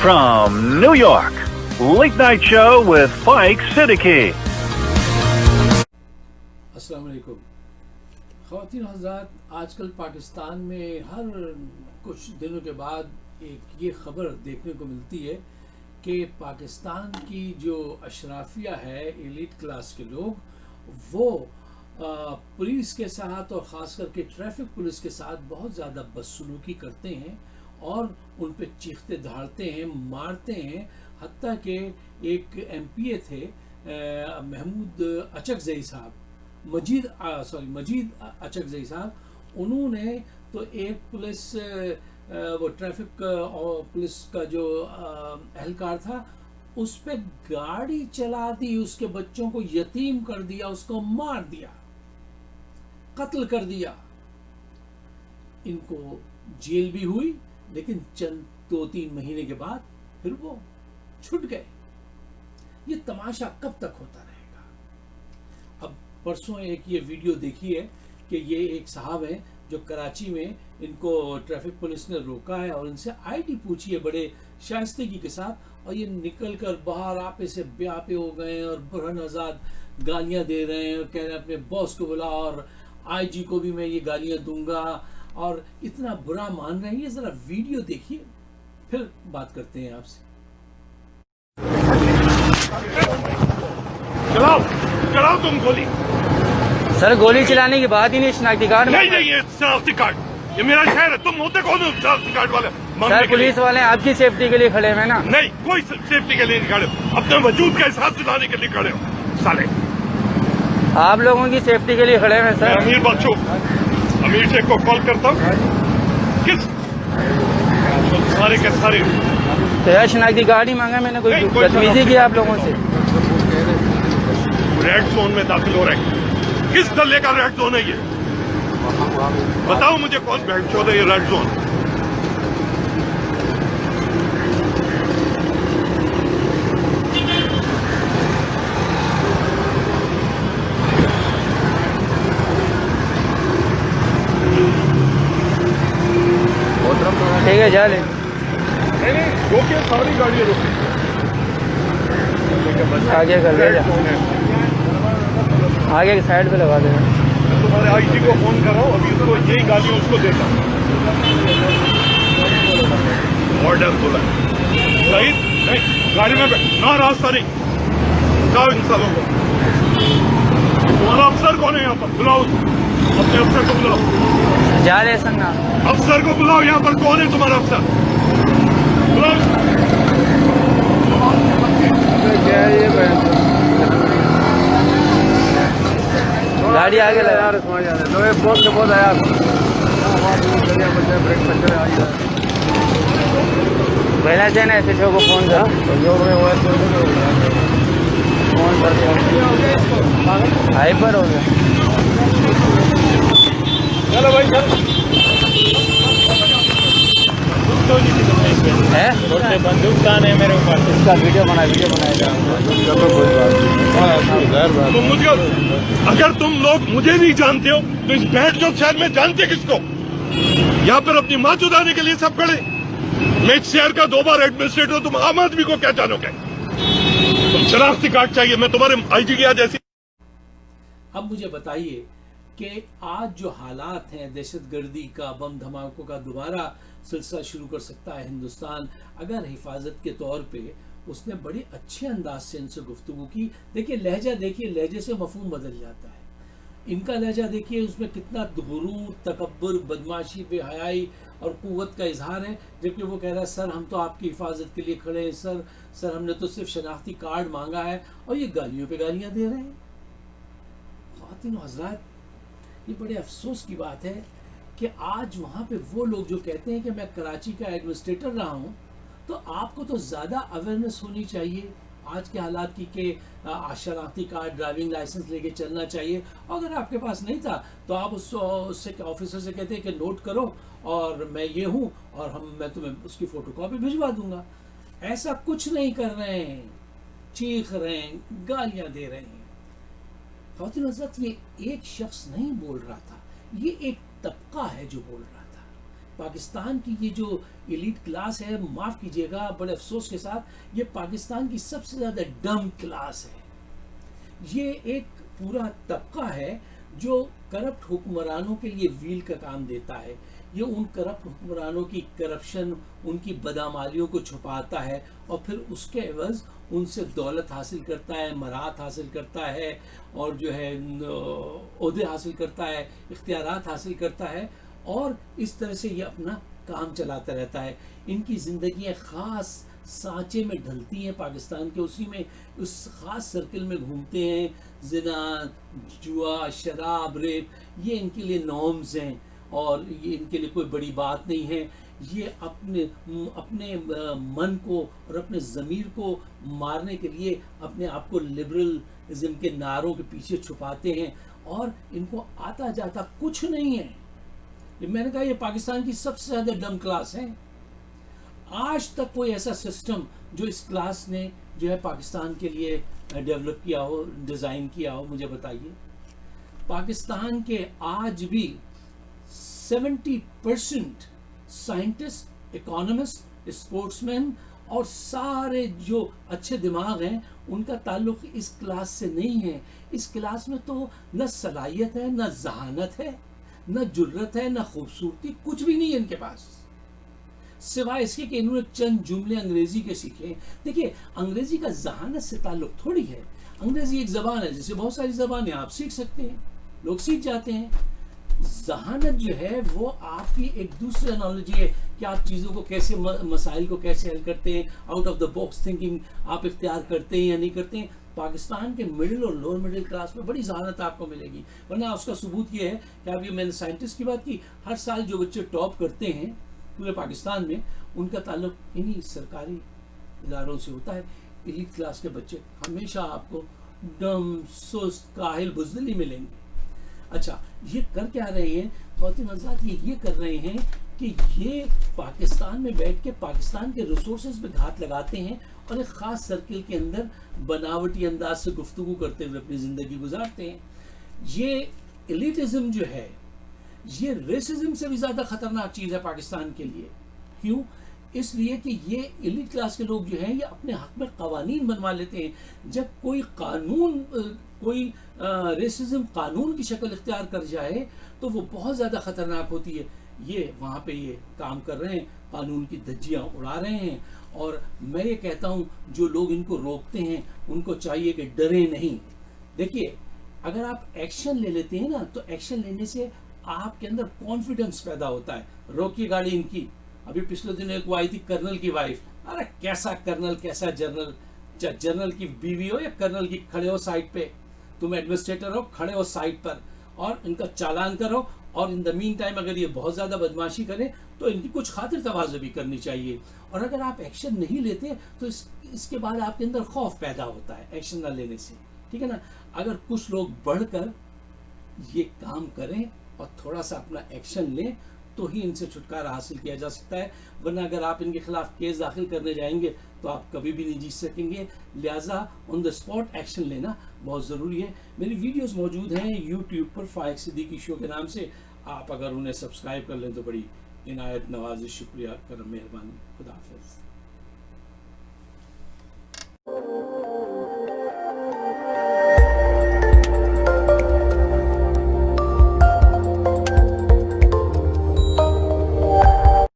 From New York, Late Night Show with Spike Siddiqui. अस्सलाम वालेकुम। ख़वातीन हज़रात, आजकल पाकिस्तान में हर कुछ दिनों के बाद एक ये ख़बर देखने को मिलती है कि पाकिस्तान की जो अशराफिया है, एलीट क्लास के लोग, वो पुलिस के साथ और ख़ास करके ट्रैफिक पुलिस के साथ बहुत ज़्यादा बदसलूकी करते हैं और उन पे चीखते दहाड़ते हैं, मारते हैं। हत्ता कि एक MPA थे महमूद अचकज़ई साहब, मजीद अचकज़ई साहब, उन्होंने तो एक पुलिस वो ट्रैफिक पुलिस का जो एहलकार था, उस पे गाड़ी चला दी, उसके बच्चों को यतीम कर दिया, उसको मार दिया, कत्ल कर दिया। इनको जेल भी हुई, लेकिन चंद 2-3 महीने के बाद फिर वो छूट गए। ये तमाशा कब तक होता रहेगा? अब परसों एक ये वीडियो देखी है कि ये एक साहब हैं जो कराची में, इनको ट्रैफिक पुलिस ने रोका है और इनसे ID पूछी है बड़े शाइस्तगी के साथ, और ये निकल कर बाहर आपे से ब्यापे हो गए और बुरहन आजाद गालियां दे रहे हैं, कह रहे हैं अपने बॉस को बुला और IG को भी मैं ये गालियां दूंगा, और इतना बुरा मान रहे हैं। ये जरा वीडियो देखिए, फिर बात करते हैं आपसे। चलाओ तुम गोली। सर, गोली चलाने की बात ही नहीं, शनाख्ती कार्ड नहीं, ये शनाख्ती कार्ड, ये मेरा शहर है। तुम होते कौन हो शनाख्ती कार्ड वाले? सर, पुलिस वाले आपकी सेफ्टी के लिए खड़े हैं ना? नहीं, कोई सेफ्टी के लिए नहीं खड़े हो, अपने वजूद का एहसास दिलाने के लिए खड़े हो साले। आप लोगों की सेफ्टी के लिए खड़े हैं सर। अमीर बख्शो, अमीर शेख को कॉल करता हूँ। किस सारे के सारे तो यार शनाख्ती कार्ड ही मांगा मैंने, कोई बदतमीजी की आप लोगों से? रेड जोन में दाखिल हो रहे हैं। किस दल्ले का रेड जोन है ये? बताओ मुझे, कौन रेड जोन है ये? रेड जोन ठीक है, जा ले। नहीं, रोकिए, सारी गाड़ियाँ रोकिए। आगे कर ले जा, आगे की साइड पे लगा देना। मैं तुम्हारे IG को फोन कर रहा हूँ, अभी उसको यही गालियाँ उसको देता हूँ। ऑर्डर बोला सही नहीं, गाड़ी में ना रास्ता नहीं, जाओ इन सालों को। तुम्हारा अफसर कौन है यहाँ पर? बुलाओ अपने अफसर को, बुलाओ। जा ले सन्ना, अफसर को बुलाओ। यहाँ पर कौन है तुम्हारा अफसर? बुलाओ। गाड़ी आगे लगा। बहुत आया पहला से ना ऐसे को फोन कर, फोन कर हाइपर हो गया। चलो भाई, चलो। है बंदूक कान है मेरे ऊपर। इसका वीडियो बनाएगा। तुम मुझे, अगर तुम लोग मुझे नहीं जानते हो तो इस बैठ जो शहर में जानते किसको? यहाँ पर अपनी माँ चुदाने के लिए सब खड़े। मैं इस शहर का 2 बार एडमिनिस्ट्रेटर, तुम आम आदमी को क्या जानोगे? तुम शनाख्ती कार्ड चाहिए, मैं तुम्हारे IG की आज ऐसी। अब मुझे बताइए कि आज जो हालात हैं, दहशतगर्दी का, बम धमाकों का दोबारा सिलसिला शुरू कर सकता है हिंदुस्तान, अगर हिफाजत के तौर पे उसने बड़े अच्छे अंदाज से इनसे गुफ्तगू की। देखिए लहजा, देखिए लहजे से मफहूम बदल जाता है। इनका लहजा देखिए, उसमें कितना गुरूर, तकब्बुर, बदमाशी, बेहयाई और कुव्वत का इजहार है, जबकि वो कह रहा है सर हम तो आपकी हिफाजत के लिए खड़े हैं, सर हमने तो सिर्फ शनाख्ती कार्ड मांगा है, और ये गालियों पे गालियां दे रहे हैं। ख़वातीन हज़रात, ये बड़े अफसोस की बात है कि आज वहाँ पे वो लोग जो कहते हैं कि मैं कराची का एडमिनिस्ट्रेटर रहा हूँ, तो आपको तो ज़्यादा अवेयरनेस होनी चाहिए आज के हालात की कि शनाख्ती कार्ड, ड्राइविंग लाइसेंस लेके चलना चाहिए। अगर आपके पास नहीं था तो आप उससे ऑफिसर से कहते हैं कि नोट करो और मैं ये हूँ और मैं तुम्हें उसकी फ़ोटोकॉपी भिजवा दूंगा। ऐसा कुछ नहीं कर रहे हैं, चीख रहे हैं, गालियाँ दे रहे हैं। ख़वातीन हज़रात, ये एक शख्स नहीं बोल रहा था, ये एक तबका है जो बोल रहा था। पाकिस्तान की ये जो एलीट क्लास है, माफ़ कीजिएगा बड़े अफसोस के साथ, ये पाकिस्तान की सबसे ज़्यादा डम क्लास है। ये एक पूरा तबका है जो करप्ट हुक्मरानों के लिए व्हील का काम देता है। ये उन करप्ट हुक्मरानों की करप्शन, उनकी बदामालियों को छुपाता है और फिर उसके एवज उनसे दौलत हासिल करता है, मराहत हासिल करता है और जो है ओहदे हासिल करता है, इख्तियारात हासिल करता है और इस तरह से ये अपना काम चलाता रहता है। इनकी ज़िंदगियाँ ख़ास सांचे में ढलती हैं पाकिस्तान के, उसी में उस ख़ास सर्किल में घूमते हैं। ज़िना, जुआ, शराब, रेप, ये इनके लिए नॉर्म्स हैं और ये इनके लिए कोई बड़ी बात नहीं है। ये अपने मन को और अपने ज़मीर को मारने के लिए अपने आप को लिबरलिज्म के नारों के पीछे छुपाते हैं और इनको आता जाता कुछ नहीं है। मैंने कहा ये पाकिस्तान की सबसे ज़्यादा डम क्लास है। आज तक कोई ऐसा सिस्टम जो इस क्लास ने जो है पाकिस्तान के लिए डेवलप किया हो, डिज़ाइन किया हो, मुझे बताइए। पाकिस्तान के आज भी 70% साइंटिस्ट, इकोनॉमिस्ट, स्पोर्ट्समैन और सारे जो अच्छे दिमाग हैं उनका ताल्लुक इस क्लास से नहीं है। इस क्लास में तो न सलाहियत है, न जहानत है, न जुर्रत है, न खूबसूरती, कुछ भी नहीं है इनके पास, सिवाय इसके कि इन्होंने चंद जुमले अंग्रेजी के सीखे। देखिए, अंग्रेजी का जहानत से ताल्लुक थोड़ी है। अंग्रेजी एक ज़बान है, जैसे बहुत सारी ज़बानें आप सीख सकते हैं, लोग सीख जाते हैं। जहानत जो है वो आपकी एक दूसरी एनालॉजी है कि आप चीज़ों को कैसे, मसाइल को कैसे हल करते हैं, out of the box thinking आप इख्तियार करते हैं या नहीं करते हैं। पाकिस्तान के मिडिल और लोअर मिडिल क्लास में बड़ी जहानत आपको मिलेगी, वरना उसका सबूत ये है कि आप, ये मैंने साइंटिस्ट की बात की, हर साल जो बच्चे टॉप करते हैं पूरे पाकिस्तान में, उनका ताल्लुक इन्हीं सरकारी इदारों से होता है। एलीट क्लास के बच्चे हमेशा आपको डम, सुस्त, काहिल, बुज़दिल मिलेंगे। अच्छा, ये कर क्या रहे हैं ख़वातीन हज़रात? ये कर रहे हैं कि ये पाकिस्तान में बैठ के पाकिस्तान के रिसोर्सेज पे घात लगाते हैं और एक ख़ास सर्किल के अंदर बनावटी अंदाज से गुफ्तगू करते हुए अपनी ज़िंदगी गुजारते हैं। ये एलिटिज़म जो है, ये रेसिज्म से भी ज़्यादा ख़तरनाक चीज़ है पाकिस्तान के लिए। क्यों? इसलिए कि ये एलीट क्लास के लोग जो हैं ये अपने हक़ में क़वानीन बनवा लेते हैं। जब कोई कानून, कोई रेसिज्म कानून की शक्ल इख्तियार कर जाए तो वो बहुत ज़्यादा ख़तरनाक होती है। ये वहाँ पे ये काम कर रहे हैं, कानून की धज्जियाँ उड़ा रहे हैं। और मैं ये कहता हूँ जो लोग इनको रोकते हैं उनको चाहिए कि डरे नहीं। देखिए, अगर आप एक्शन ले लेते हैं ना, तो एक्शन लेने से आपके अंदर कॉन्फिडेंस पैदा होता है। रोकिए गाड़ी इनकी। अभी पिछले दिन एक वो आई थी कर्नल की वाइफ। अरे कैसा कर्नल, कैसा जनरल, जनरल की बीवी हो या कर्नल की, खड़े हो साइड पे, तुम एडमिनिस्ट्रेटर हो, खड़े हो साइड पर और इनका चालान करो। और इन द मीन टाइम अगर ये बहुत ज़्यादा बदमाशी करें तो इनकी कुछ खातिर तवाज़ो भी करनी चाहिए। और अगर आप एक्शन नहीं लेते तो इसके बाद आपके अंदर खौफ पैदा होता है एक्शन ना लेने से, ठीक है ना। अगर कुछ लोग बढ़कर ये काम करें और थोड़ा सा अपना एक्शन लें तो ही इनसे छुटकारा हासिल किया जा सकता है, वरना अगर आप इनके खिलाफ केस दाखिल करने जाएंगे तो आप कभी भी नहीं जीत सकेंगे। लिहाजा ऑन द स्पॉट एक्शन लेना बहुत ज़रूरी है। मेरी वीडियोस मौजूद हैं यूट्यूब पर फाइक सिद्दीकी शो के नाम से, आप अगर उन्हें सब्सक्राइब कर लें तो बड़ी इनायत नवाज़िश, शुक्रिया, करम, मेहरबानी। खुदा हाफ़िज़।